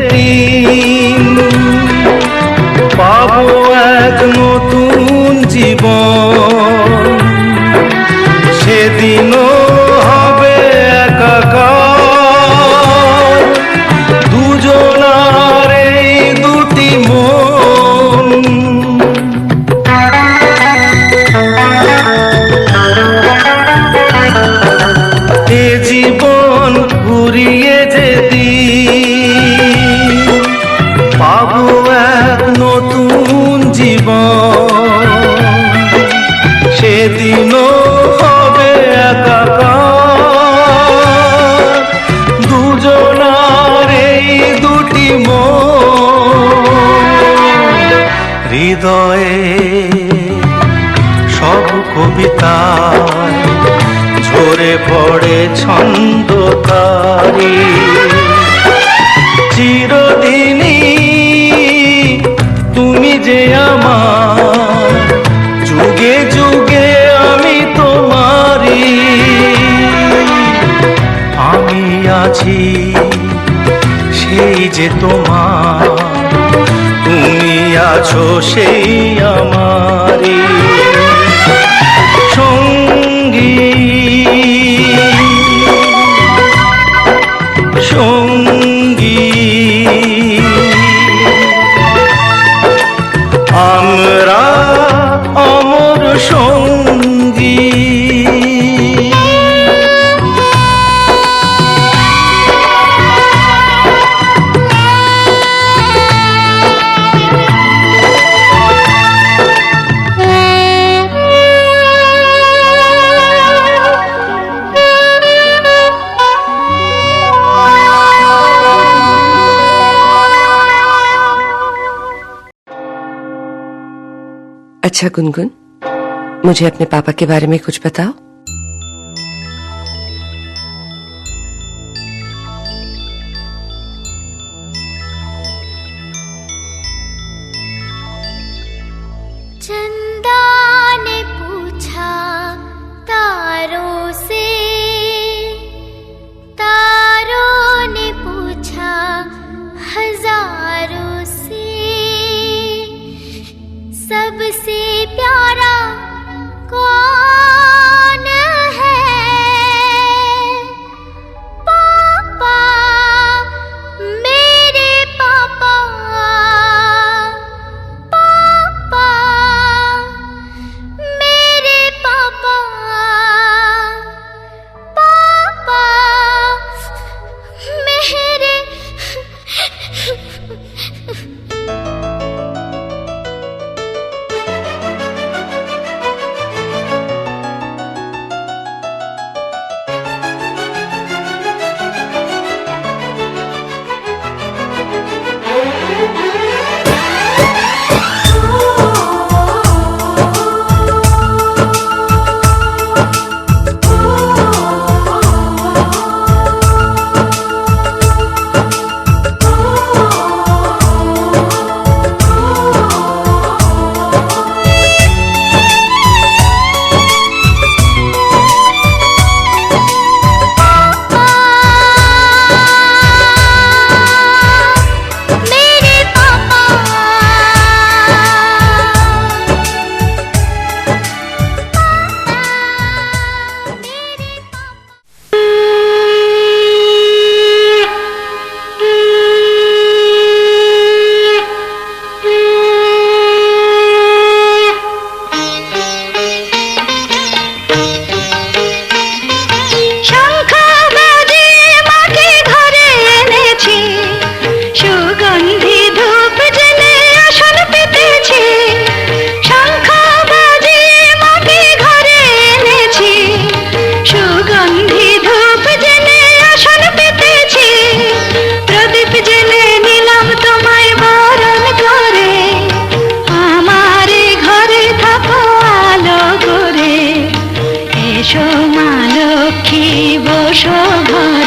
যেদিন পাবো এক নতুন জীবন, সেদিনও হবে একাকার দুজনার এই দুটি মন। এ জীবন ঘুরিয়ে যেদিন পাবো এক নতুন জীবন, সেদিনও হবে একাকার দুজনার এই দুটি মন। হৃদয়ে সব কবিতায় ঝরে পড়ে ছন্দ তারি, চিরদিনই তুমি যে আমার, যুগে যুগে আমি তোমারি। আমি আছি সেই যে তোমার, তুমি আছো সেই আমারি সঙ্গী সঙ্গী। আমরা অমর সঙ্গী। अच्छा गुनगुन, मुझे अपने पापा के बारे में कुछ बताओ। चंदा ने पूछा तारों से, तारों ने पूछा हजारों से, सबसे प्यारा कौन है? पापा, मेरे पापा, पापा, मेरे पापा, पापा, मेरे এসো মা লক্ষ্মী বসো ঘরে।